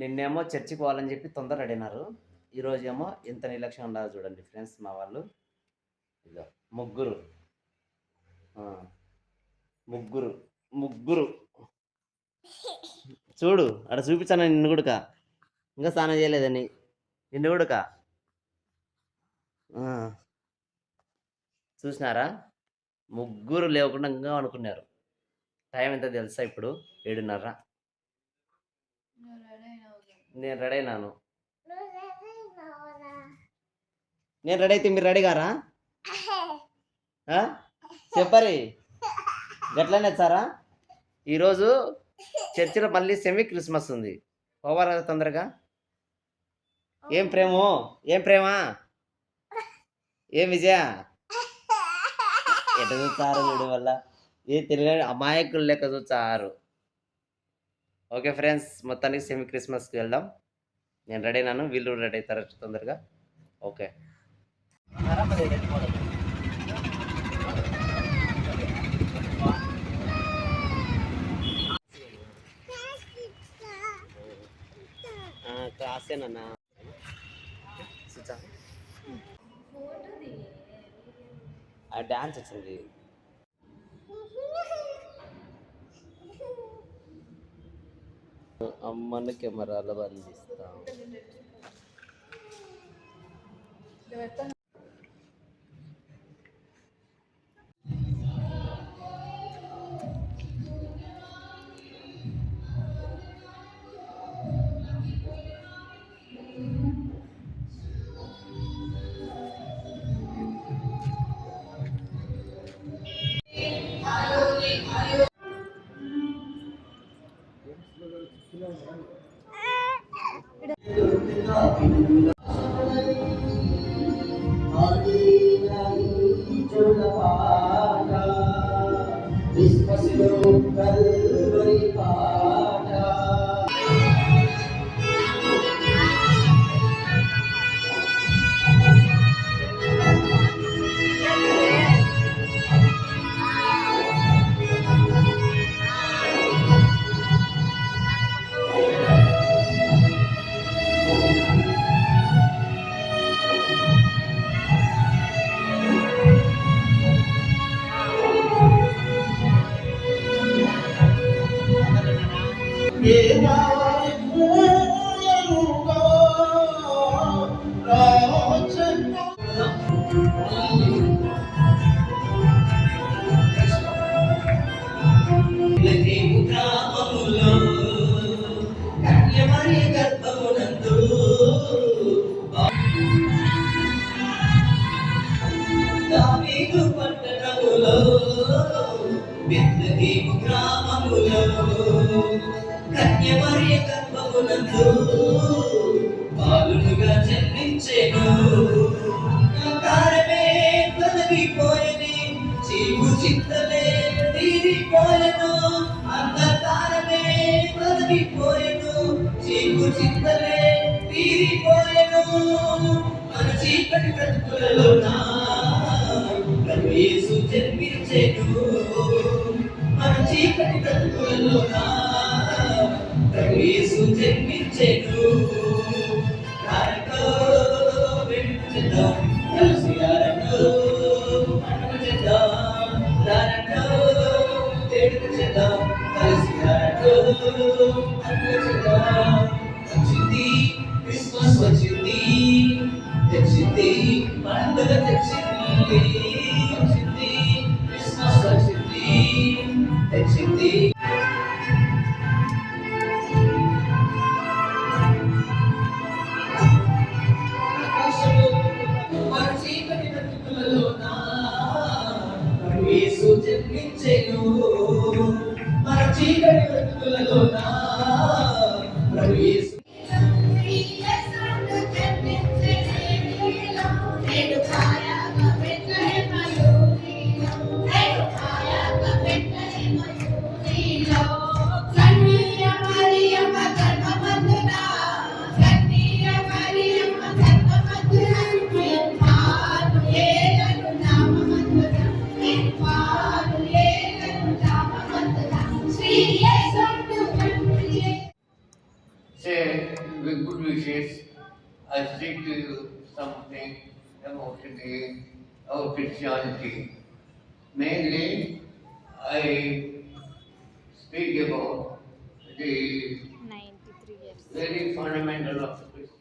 నిన్నేమో చర్చికి పోవాలని చెప్పి తొందర అడిగినారు. ఈరోజేమో ఎంత నిర్లక్ష్యం ఉండాలో చూడండి ఫ్రెండ్స్ మా వాళ్ళు. ఇదో ముగ్గురు ముగ్గురు ముగ్గురు చూడు అక్కడ చూపించాను నిన్ను కూడా ఇంకా స్నానం చేయలేదని నిన్ను కూడా చూసినారా ముగ్గురు లేకుండా ఇంకా అనుకున్నారు. టైం ఎంత తెలుసా ఇప్పుడు 7:30. నేను రెడీ అయినాను. నేను రెడీ అయితే మీరు రెడీ గారా చెప్పరి గట్లనే సారా. ఈరోజు చర్చిలో మళ్ళీ సెమీ క్రిస్మస్ ఉంది. పోవాలా తొందరగా. ఏం ప్రేమో ఏం ప్రేమ ఏం విజయ ఎట చూస్తారు వీడి వల్ల ఏ తెలియని అమాయకులు లెక్క చూస్తారు. ఓకే ఫ్రెండ్స్ మొత్తానికి సెమీ క్రిస్మస్కి వెళ్దాం. నేను రెడీ అయినాను, వీళ్ళు రెడీ అవుతారు తొందరగా. ఓకే కాసేనన్నా డాన్స్ వచ్చింది. అమ్మని కెమెరాలో బంధిస్తాం. కన్యమరియ గర్భమునందు బాలునుగా జన్మించెను. అంధకారమే తొలగిపోయెను, చీకు చింతలే తీరిపోయెను. అంధకారమే తొలగిపోయెను, చీకు చింతలే తీరిపోయెను. మన చీకటి బ్రతుకులలోన ప్రభు యేసు జన్మించెను. మన చీకటి బ్రతుకులలోన ప్రభు యేసు జన్మించెను. రారటో వెలుగు చేద్దాం, కలిసి రారటో పండుగ చేద్దాం. రారటో వేడుక చేద్దాం, కలిసి రారటో పండుగ చేద్దాం. వచ్చింది క్రిస్మస్ వచ్చింది, తెచ్చింది పండుగ తెచ్చింది. వచ్చింది క్రిస్మస్ వచ్చింది, తెచ్చింది. జన్మించెను, మన చీకటి బ్రతుకులలోన ప్రభు యేసు say with good wishes. I speak to you something emotionally about Christianity. Mainly, I speak about the 93 years. Very fundamental of Christianity.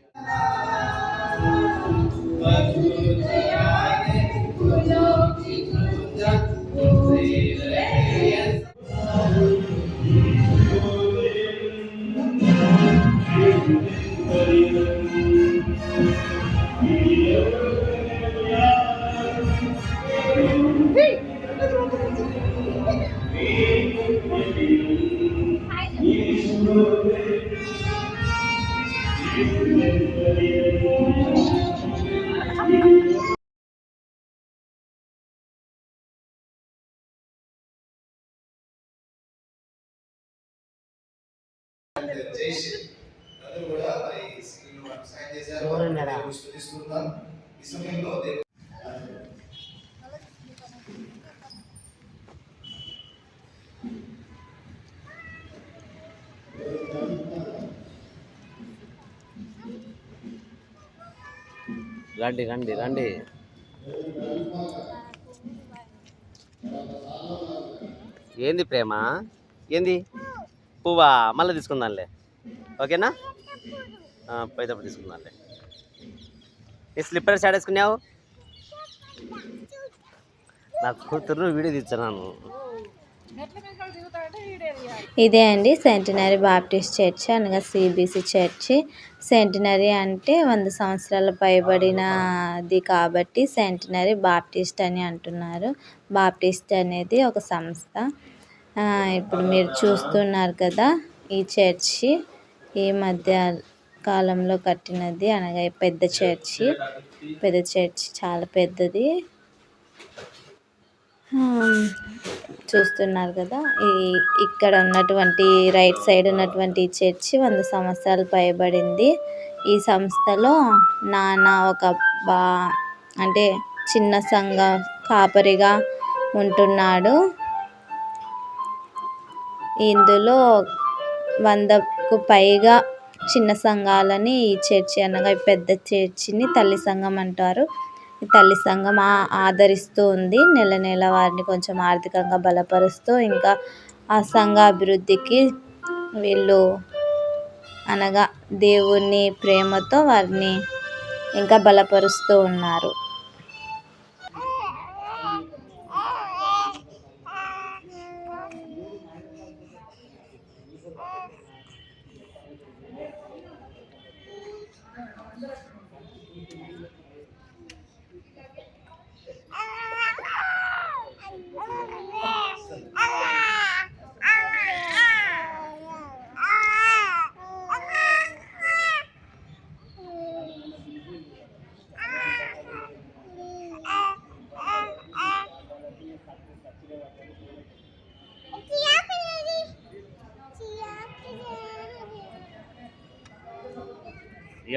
రండి రండి రండి. ఏంది ప్రేమ? ఏంది పువ్వా? మళ్ళీ తీసుకుందాంలే, ఓకేనా? పోయేటప్పుడు తీసుకుందాంలే. నీ స్లిప్పర్స్ ఆడేసుకున్నావు. నా కూతురు వీడియో తీస్తున్నాను. ఇదే అండి సెంటినరీ బాప్టిస్ట్ చర్చ్ అనగా సిబిసి చర్చి. సెంటినరీ అంటే 100 సంవత్సరాలు పైబడినది కాబట్టి సెంటినరీ బాప్టిస్ట్ అని అంటున్నారు. బాప్టిస్ట్ అనేది ఒక సంస్థ. ఇప్పుడు మీరు చూస్తున్నారు కదా, ఈ చర్చి ఈ మధ్య కాలంలో కట్టినది అనగా పెద్ద చర్చి. చాలా పెద్దది. చూస్తున్నారు కదా, ఇక్కడ ఉన్నటువంటి రైట్ సైడ్ ఉన్నటువంటి చర్చి 100 సంవత్సరాలు పైబడింది. ఈ సంస్థలో నాన్న ఒక అంటే చిన్న సంఘ కాపరిగా ఉంటున్నాడు. ఇందులో 100కు పైగా చిన్న సంఘాలని ఈ చర్చి అనగా పెద్ద చర్చిని తల్లి సంఘం అంటారు. ఈ తల్లి సంఘం ఆదరిస్తూ ఉంది. నెల నెల వారిని కొంచెం ఆర్థికంగా బలపరుస్తూ, ఇంకా ఆ సంఘ అభివృద్ధికి వీళ్ళు అనగా దేవుని ప్రేమతో వారిని ఇంకా బలపరుస్తూ ఉన్నారు.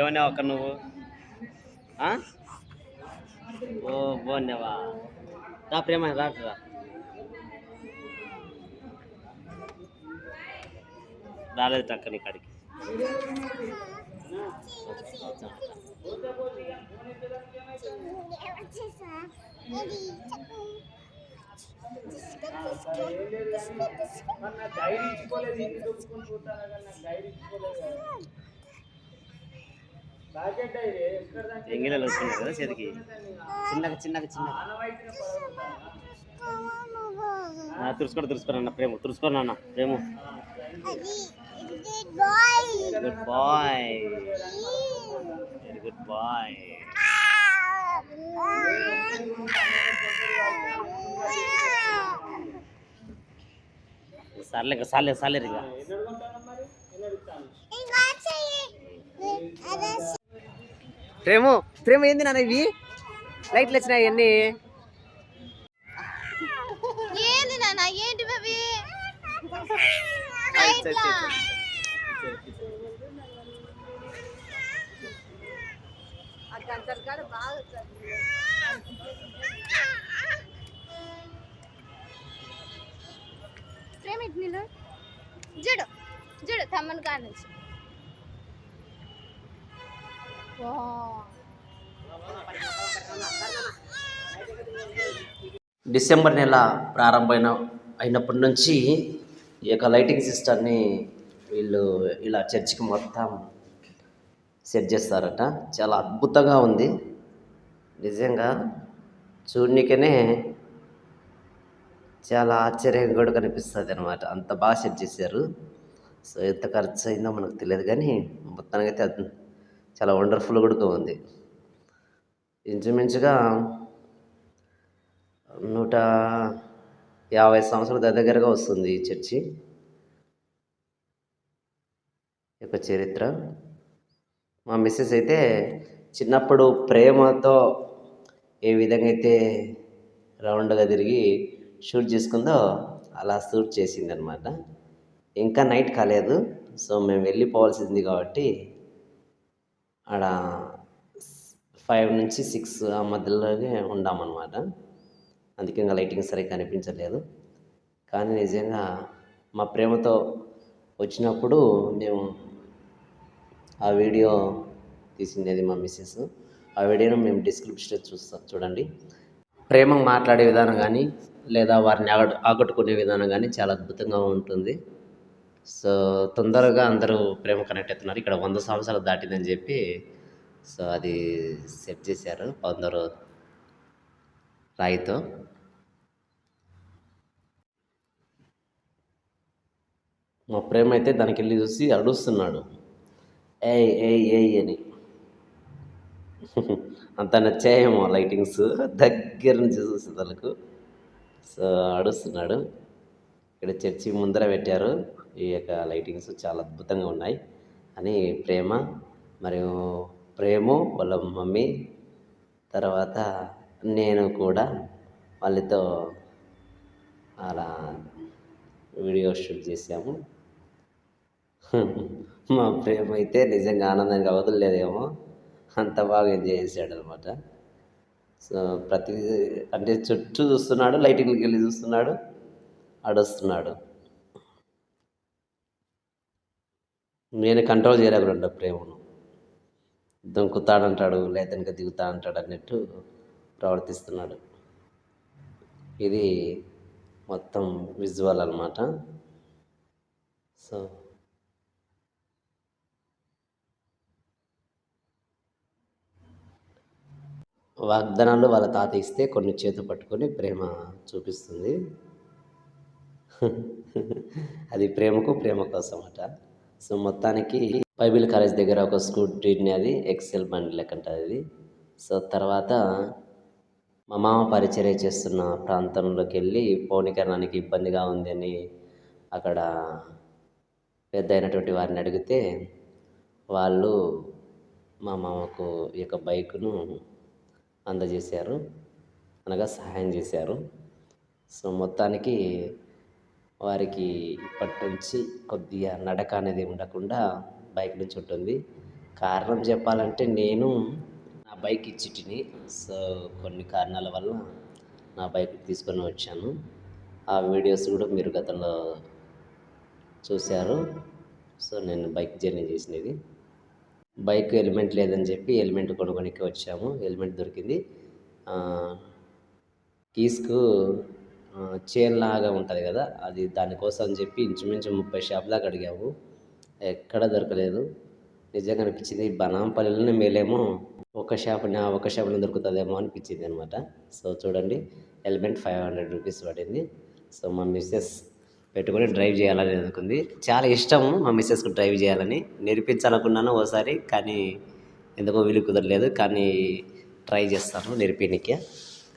ఏమన్నావు అక్కడ నువ్వు? ఓ బాగున్నావా? నా ప్రేమ రాట్రా, రాలేదు టక్క నీ కాడికి. ఎంగిలలో వస్తున్నాయి కదా చేతికి, చిన్నగా చిన్నగా చిన్నగా. తుడుచుకోండి అన్న ప్రేమ, తుడుచుకోండి అన్న ప్రేమ. Good boy, very good boy. సార్లే ఇక ప్రేమ ఏంది నాన్న ఇవి? లైట్లు వచ్చినాయి అన్నీ. ఏంది నాన్న? ఏంటి అవి? ప్రేమ జుడు జుడు తమ్మను కాడ నుంచి డిసెంబర్ నెల ప్రారంభమైన అయినప్పటి నుంచి ఈ యొక్క లైటింగ్ సిస్టమ్ని వీళ్ళు ఇలా చర్చికి మొత్తం సెట్ చేస్తారట. చాలా అద్భుతంగా ఉంది నిజంగా. చూడనికనే చాలా ఆశ్చర్యంగా కూడా కనిపిస్తుంది అనమాట. అంత బాగా సెట్ చేశారు. సో ఎంత ఖర్చు అయిందో మనకు తెలియదు కానీ మొత్తానికి అయితే అది చాలా వండర్ఫుల్ కూడా ఉంది. ఇంచుమించుగా 150 సంవత్సరాల దగ్గరగా వస్తుంది ఈ చర్చి యొక్క చరిత్ర. మా మిస్సెస్ అయితే చిన్నప్పుడు ప్రేమతో ఏ విధంగా అయితే రౌండ్గా తిరిగి షూట్ చేసుకుందో అలా షూట్ చేసిందనమాట. ఇంకా నైట్ కాలేదు. సో మేము వెళ్ళిపోవాల్సింది కాబట్టి ఆడ 5 నుంచి 6 ఆ మధ్యలోనే ఉన్నామన్నమాట. అందుకే ఇంకా లైటింగ్ సరిగ్గా కనిపించలేదు. కానీ నిజంగా మా ప్రేమతో వచ్చినప్పుడు మేము ఆ వీడియో తీసిండేది మా మిస్సెస్. ఆ వీడియోను మేము డిస్క్రిప్షన్లో చూడండి. ప్రేమ మాట్లాడే విధానం కానీ లేదా వారిని ఆకట్టుకునే విధానం కానీ చాలా అద్భుతంగా ఉంటుంది. సో తొందరగా అందరూ ప్రేమ కనెక్ట్ అవుతున్నారు. ఇక్కడ 100 సంవత్సరాలు దాటిందని చెప్పి సో అది సెట్ చేశారు కొందరు రాయితో. మా ప్రేమ అయితే దానికి వెళ్ళి చూసి అడుస్తున్నాడు, ఏయ్ ఏయ్ ఏయ్ అని. అంత నచ్చాయేమో లైటింగ్స్ దగ్గర నుంచి చూసేందుకు. సో అడుస్తున్నాడు. ఇక్కడ చర్చి ముందర పెట్టారు ఈ యొక్క లైటింగ్స్, చాలా అద్భుతంగా ఉన్నాయి అని ప్రేమ మరియు ప్రేమ వాళ్ళ మమ్మీ తర్వాత నేను కూడా వాళ్ళతో అలా వీడియో షూట్ చేసాము. మా ప్రేమ అయితే నిజంగా ఆనందంగా వదలలేదేమో, అంత బాగా ఎంజాయ్ చేశాడు అనమాట. సో ప్రతి అంటే చుట్టూ చూస్తున్నాడు, లైటింగ్కి వెళ్ళి చూస్తున్నాడు, అడుస్తున్నాడు. నేను కంట్రోల్ చేయలేకుండా ప్రేమను. దొంకుతాడంటాడు లేదా ఇంకా దిగుతా అంటాడు అన్నట్టు ప్రవర్తిస్తున్నాడు. ఇది మొత్తం విజువల్ అనమాట. సో వాగ్దానాలు వాళ్ళ తాత ఇస్తే కొన్ని చేతు పట్టుకొని ప్రేమ చూపిస్తుంది. అది ప్రేమ కోసం అట. సో మొత్తానికి బైబిల్ కాలేజ్ దగ్గర ఒక స్కూటీని, అది ఎక్సెల్ బండి లెక్కంట అది. సో తర్వాత మా మామ పరిచర్య చేస్తున్న ప్రాంతంలోకి వెళ్ళి పౌనీకరణానికి ఇబ్బందిగా ఉందని అక్కడ పెద్ద అయినటువంటి వారిని అడిగితే వాళ్ళు మా మామకు ఈ యొక్క బైకును అందజేశారు, అనగా సహాయం చేశారు. సో మొత్తానికి వారికి ఇప్పటి నుంచి కొద్దిగా నడక అనేది ఉండకుండా బైక్ నుంచి ఉంటుంది. కారణం చెప్పాలంటే నేను నా బైక్ ఇచ్చిటిని. సో కొన్ని కారణాల వల్ల నా బైక్ తీసుకొని వచ్చాను. ఆ వీడియోస్ కూడా మీరు గతంలో చూశారు. సో నేను బైక్ జర్నీ చేసినది. బైక్ హెల్మెట్ లేదని చెప్పి హెల్మెట్ కొనుక్కోనికి వచ్చాము. హెల్మెట్ దొరికింది. కీస్కు చైన్ లాగా ఉంటుంది కదా, అది దానికోసం అని చెప్పి ఇంచుమించు 30 షాప్ దాకా అడిగాము, ఎక్కడ దొరకలేదు. నిజంగా అనిపించింది బనాంపల్లిలోనే మేలేమో ఒక షాప్లో దొరుకుతుందేమో అనిపించింది అనమాట. సో చూడండి, హెల్మెట్ 500 రూపీస్ పడింది. సో మా మిస్సెస్ పెట్టుకొని డ్రైవ్ చేయాలని అనుకుంది. చాలా ఇష్టం మా మిస్సెస్కు డ్రైవ్ చేయాలని. నేర్పించాలనుకున్నాను ఓసారి, కానీ ఎందుకో వీలు కుదరలేదు. కానీ ట్రై చేస్తాను నేర్పినీకి,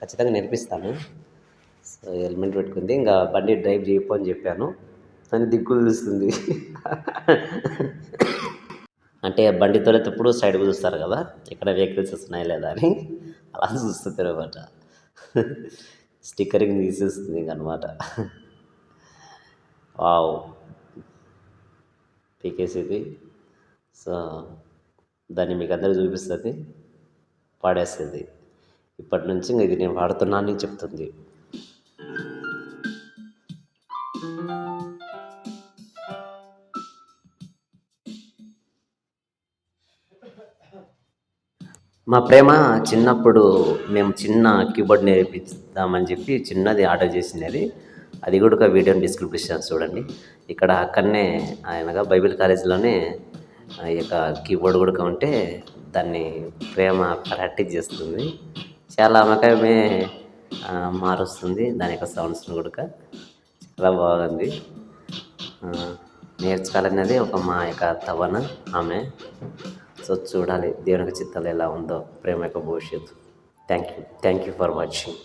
ఖచ్చితంగా నేర్పిస్తాను. సో హెల్మెట్ పెట్టుకుంది. ఇంకా బండి డ్రైవ్ చేయకు అని చెప్పాను, అని దిక్కులు చూస్తుంది. అంటే బండి తోలేటప్పుడు సైడ్కు చూస్తారు కదా, ఇక్కడ వెహికల్స్ వస్తున్నాయి లేదా అని, అలా చూస్తుంది అనమాట. స్టిక్కరింగ్ తీసేస్తుంది ఇంకనమాట. వావ్, పీకేసింది. సో దాన్ని మీకు అందరూ చూపిస్తుంది, పాడేస్తుంది. ఇప్పటి నుంచి ఇంక ఇది నేను వాడుతున్నాను అని చెప్తుంది. మా ప్రేమ చిన్నప్పుడు మేము చిన్న కీబోర్డ్ నేర్పిద్దామని చెప్పి చిన్నది ఆర్డర్ చేసినది. అది కూడా ఒక వీడియోని డిస్క్రిప్షన్ చూడండి. ఇక్కడ అక్కడనే ఆయనగా బైబిల్ కాలేజీలోనే ఈ యొక్క కీబోర్డ్ కూడా ఉంటే దాన్ని ప్రేమ ప్రాక్టీస్ చేస్తుంది. చాలా ఆమెకమే మారుస్తుంది దాని యొక్క సౌండ్స్ని కూడా. చాలా బాగుంది. ఆ, నేర్చుకోవాలనేది ఒక మా యొక్క తపన ఆమె. సో చూడాలి దేవునికి చిత్తాలు ఎలా ఉందో ప్రేమ యొక్క భవిష్యత్తు. Thank you for watching.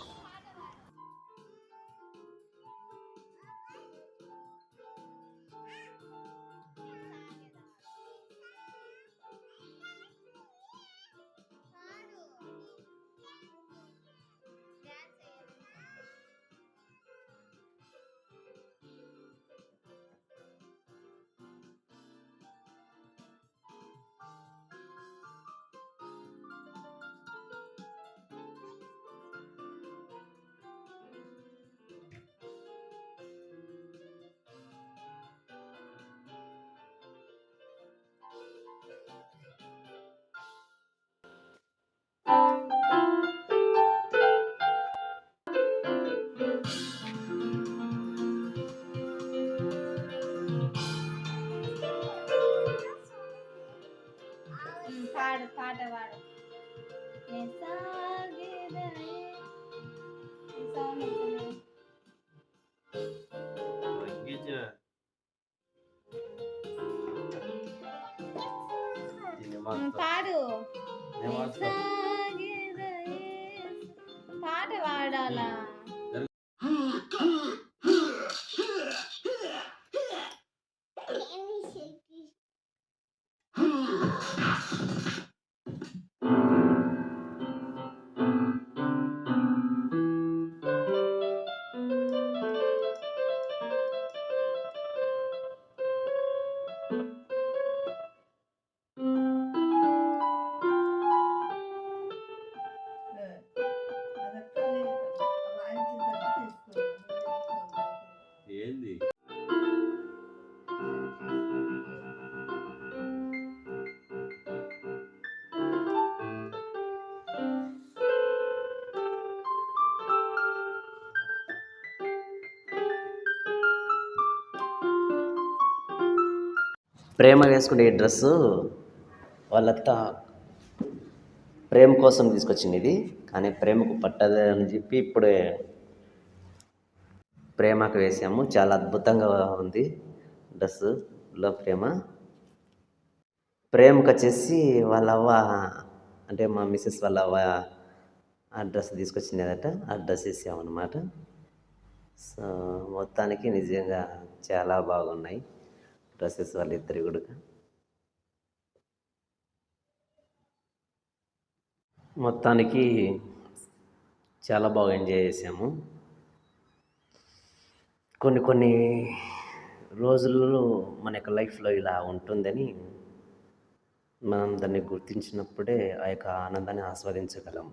పాడు పాట పాడు. నేను సాగేదనే. ఈ సౌండ్ వస్తుంది. పాడు. సాగేదనే. పాట పాడాలా? ఏంది ప్రేమ వేసుకునే ఈ డ్రెస్సు వాళ్ళంతా ప్రేమ కోసం తీసుకొచ్చింది ఇది. కానీ ప్రేమకు పట్టదు అని చెప్పి ఇప్పుడే ప్రేమకు వేసాము. చాలా అద్భుతంగా ఉంది డ్రెస్సులో ప్రేమ. ప్రేమకు వచ్చేసి వాళ్ళ అవ్వ అంటే మా మిస్సెస్ వాళ్ళ అవ్వ ఆ డ్రెస్ తీసుకొచ్చినదట. ఆ డ్రెస్ వేసామన్నమాట. సో మొత్తానికి నిజంగా చాలా బాగున్నాయి డ్రెస్సెస్ వాళ్ళిద్దరి కూడా. మొత్తానికి చాలా బాగా ఎంజాయ్ చేసాము. కొన్ని రోజుల్లో మన యొక్క లైఫ్లో ఇలా ఉంటుందని మనం దాన్ని గుర్తించినప్పుడే ఆ యొక్క ఆనందాన్ని ఆస్వాదించగలం.